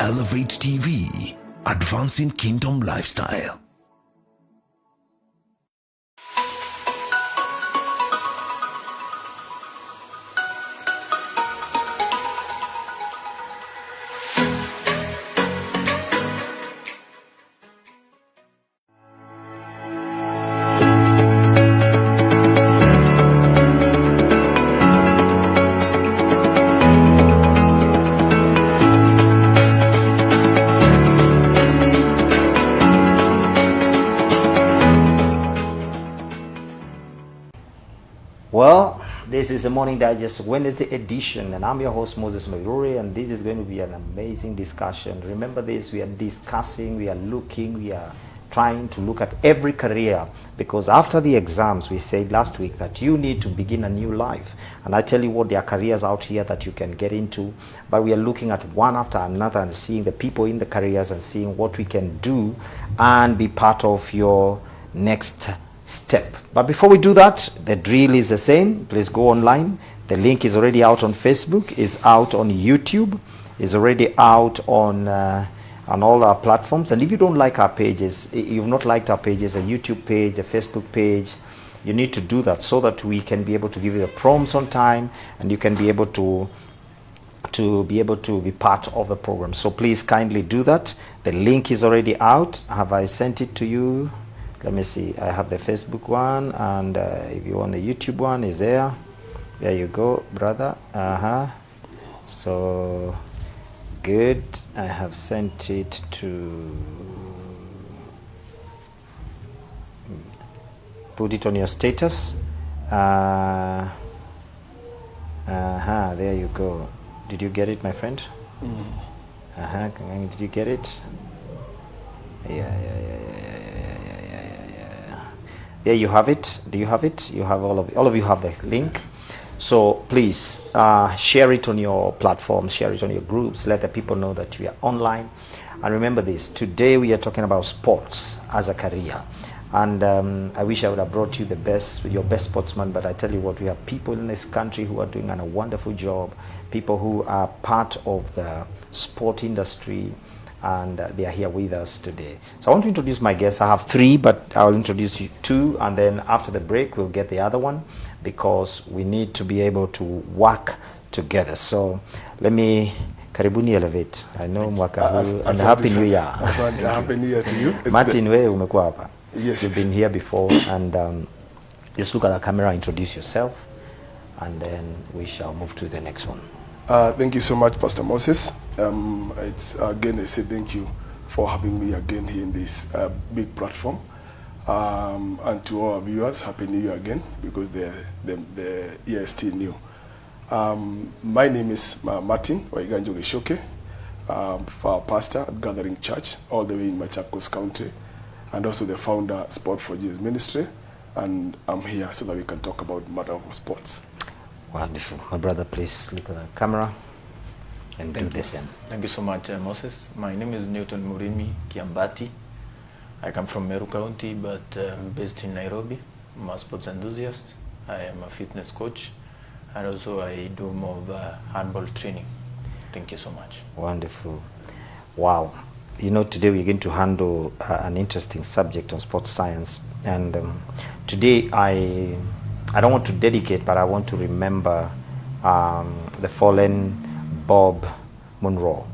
Elevate TV, advancing kingdom lifestyle. Well, this is the Morning Digest Wednesday edition, and I'm your host Moses Maguri, and this is going to be an amazing discussion. Remember this, we are discussing, we are looking, we are trying to look at every career, because after the exams, we said last week that you need to begin a new life. And I tell you what, there are careers out here that you can get into, but we are looking at one after another and seeing the people in the careers and seeing what we can do and be part of your next step. But before we do that, the drill is the same. Please go online. The link is already out on Facebook, is out on YouTube, is already out on all our platforms. And if you don't like our pages, you've not liked our pages, a YouTube page, a Facebook page, you need to do that so that we can be able to give you the prompts on time, and you can be able to be part of the program. So please kindly do that. The link is already out. Have I sent it to you? Let me see. I have the Facebook one, and if you want the YouTube one, is there. There you go, brother. So good. I have sent it to. Put it on your status. There you go. Did you get it, my friend? Did you get it? Yeah. There you have it. Do you have it? You have all of you have the link. So please share it on your platform, share it on your groups, let the people know that we are online. And remember this, today we are talking about sports as a career. And I wish I would have brought you your best sportsman, but I tell you what, we have people in this country who are doing a wonderful job, people who are part of the sport industry, and they are here with us today. So I want to introduce my guests. I have three, but I'll introduce you two, and then after the break we'll get the other one, because we need to be able to work together. So let me karibuni Elevate. I know mwaka huu, and happy new year. Happy new year to you. Martin, wewe umekuwa hapa. Yes. You've been here before, and just look at the camera, introduce yourself, and then we shall move to the next one. Thank you so much, Pastor Moses. It's again, I say thank you for having me again here in this big platform. And to all our viewers, happy new year again, because the year is still new. My name is Martin Waiganjo Geshoke, pastor at Gathering Church, all the way in Machakos County, and also the founder Sport for Jesus Ministry. And I'm here so that we can talk about the matter of sports. Wonderful. My brother, please look at the camera and do the same. Thank you so much, Moses. My name is Newton Murimi Kiambati. I come from Meru County, but based in Nairobi. I'm a sports enthusiast. I am a fitness coach, and also I do more of handball training. Thank you so much. Wonderful. Wow. You know, today we're going to handle an interesting subject on sports science. And today I don't want to dedicate, but I want to remember the fallen Bob Munro.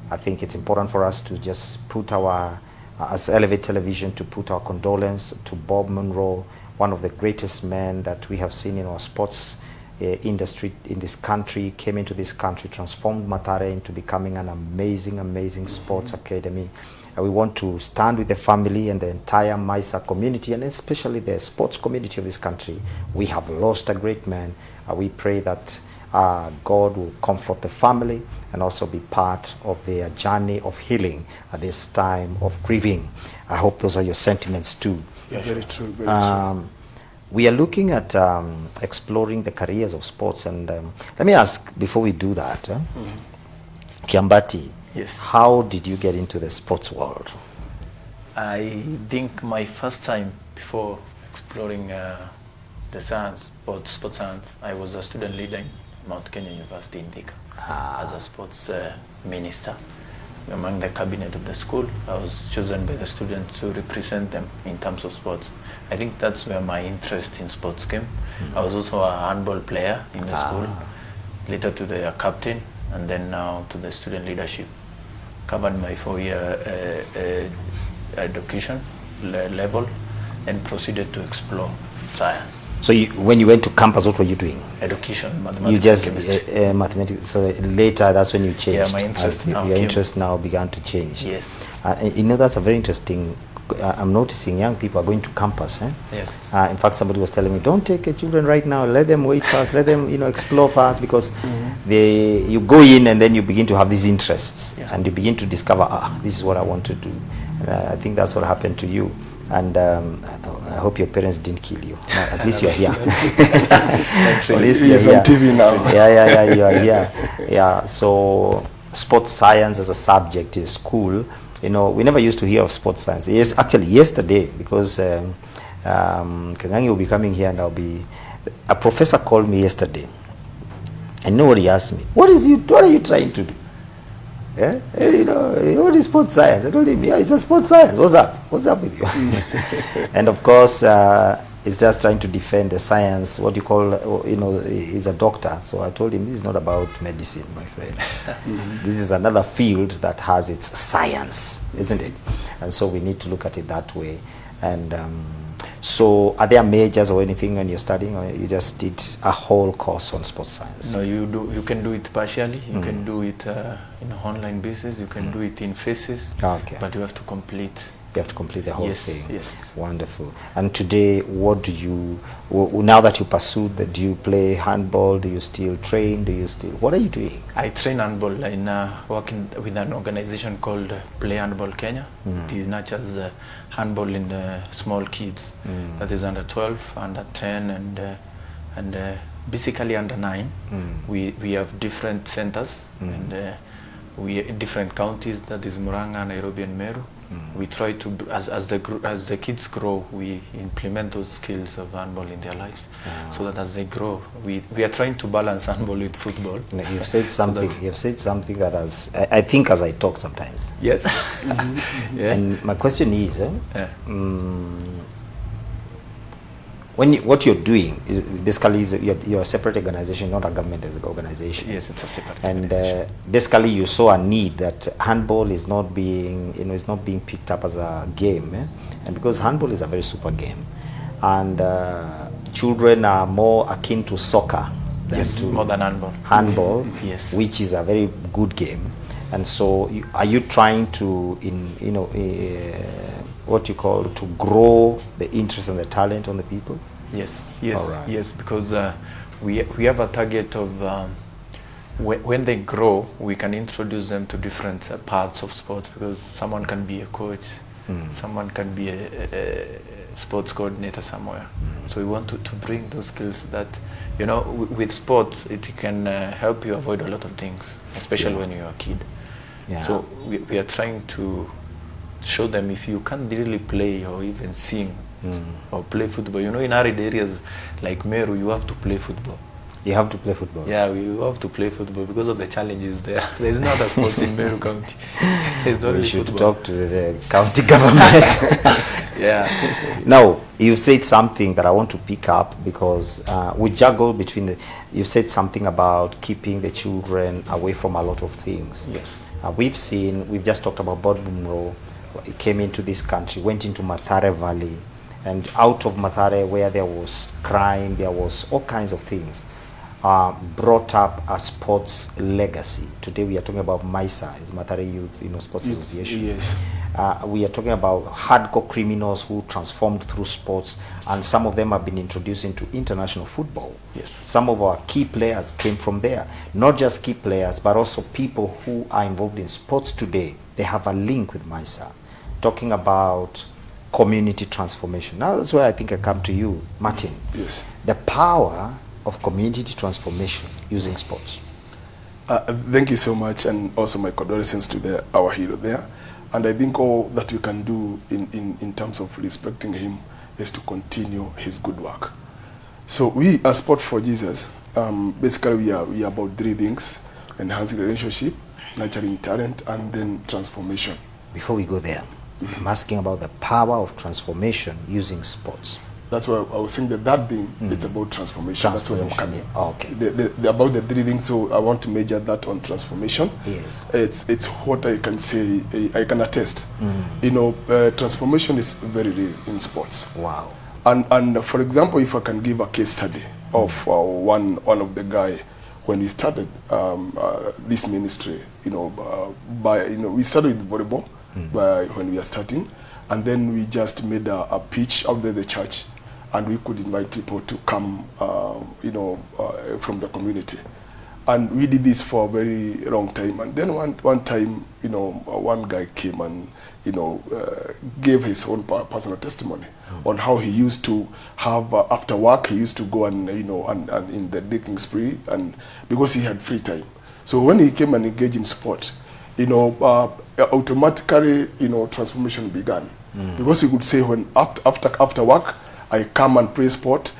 I think it's important for us to just put as Elevate Television, to put our condolence to Bob Munro, one of the greatest men that we have seen in our sports industry in this country. Came into this country, transformed Mathare into becoming an amazing sports academy. We want to stand with the family and the entire MISA community, and especially the sports community of this country. We have lost a great man. We pray that God will comfort the family and also be part of their journey of healing at this time of grieving. I hope those are your sentiments too. Yeah, very true. Very true. We are looking at exploring the careers of sports, and let me ask, before we do that, Kiambati, Yes. How did you get into the sports world? I think my first time before exploring the science, sports science, I was a student leader in Mount Kenya University in Thika as a sports minister. among the cabinet of the school. I was chosen by the students to represent them in terms of sports. I think that's where my interest in sports came. I was also a handball player in the school, later to the captain, and then now to the student leadership. Covered my 4-year education level and proceeded to explore science. So when you went to campus, what were you doing? Education, mathematics, You just and chemistry. mathematics. So later, that's when you changed. Yeah, my interest As now your came- interest now began to change. Yes. You know, that's a very interesting. I'm noticing young people are going to campus. Yes. In fact, somebody was telling me, don't take the children right now. Let them wait first. Let them, explore first, because you go in and then you begin to have these interests, Yeah. and you begin to discover, this is what I want to do. And I think that's what happened to you. And I hope your parents didn't kill you. No, at least you're here. At least He's you're on here. TV now. Yeah, you are here. Yeah, so sports science as a subject in school, we never used to hear of sports science. Yes, actually yesterday, because Kangangi will be coming here, and a professor called me yesterday. And you know what he asked me? What are you trying to do? Yeah? What is sports science? I told him, yeah, it's a sports science. What's up? What's up with you? And of course, it's just trying to defend the science, what you call, he's a doctor. So I told him, this is not about medicine, my friend. This is another field that has its science, isn't it? And so we need to look at it that way. And so are there majors or anything when you're studying, or you just did a whole course on sports science? No, you can do it partially. You can do it in an online basis. You can do it in phases. Okay. But you have to complete. You have to complete the whole Yes, thing. yes. Wonderful. And today, what do you, now that you pursued that, do you play handball? Do you still train? What are you doing? I train handball in working with an organization called Play Handball Kenya. It nurtures handball in small kids. That is under 12, under 10, and basically under 9. We have different centers and we different counties. That is Murang'a, Nairobi, and Meru. We try to, as the kids grow, we implement those skills of handball in their lives, so that as they grow, we are trying to balance handball with football. You've said something. You've said something that I think as I talk sometimes. Yes. Yeah. And my question is, Yeah. what you're doing is basically you're a separate organization, not a government organization. Yes, it's a separate And organization. basically, you saw a need that handball is not being, is not being picked up as a game, and because handball is a very super game, and children are more akin to soccer than Yes, to more than handball. handball, Yes. which is a very good game. And so, are you trying to, what you call, to grow the interest and the talent on the people? Yes, All right. yes, because we have a target of when they grow, we can introduce them to different parts of sports, because someone can be a coach, someone can be a sports coordinator somewhere. So we want to bring those skills that, with sports, it can help you avoid a lot of things, especially when you're a kid. Yeah. So we are trying to show them, if you can't really play or even sing or play football, in arid areas like Meru, you have to play football. You have to play football. Yeah, we have to play football because of the challenges there. There's no other sports in Meru County. There's We only should football. talk to the county government. Yeah. Now, you said something that I want to pick up, because we juggle between you said something about keeping the children away from a lot of things. Yes. We've just talked about Bob Bumro. He came into this country, went into Mathare Valley, and out of Mathare, where there was crime, there was all kinds of things, brought up a sports legacy. Today we are talking about MISA, is Mathare Youth Sports Association. Yes. We are talking about hardcore criminals who transformed through sports, and some of them have been introduced into international football. Yes. Some of our key players came from there. Not just key players, but also people who are involved in sports today. They have a link with MISA, talking about community transformation. Now that's where I think I come to you, Martin. Yes. The power of community transformation using sports. Thank you so much, and also my condolences to our hero there. And I think all that we can do in terms of respecting him is to continue his good work. So we, as Sport for Jesus, basically we are about 3 things: enhancing relationship, nurturing talent, and then transformation. Before we go there, I'm asking about the power of transformation using sports. That's why I was saying that thing, it's about transformation. That's why I'm coming. Okay. About the 3 things, so I want to measure that on transformation. Yes. It's what I can say, I can attest. You know, transformation is very real in sports. Wow. And for example, if I can give a case study of one of the guy when we started this ministry, we started with volleyball when we are starting, and then we just made a pitch out there the church, and we could invite people to come, from the community. And we did this for a very long time. And then one time, one guy came and, gave his own personal testimony on how he used to have, after work, he used to go and in the drinking spree, and because he had free time. So when he came and engaged in sport, automatically, transformation began. Because he could say, when after work, I come and play sport,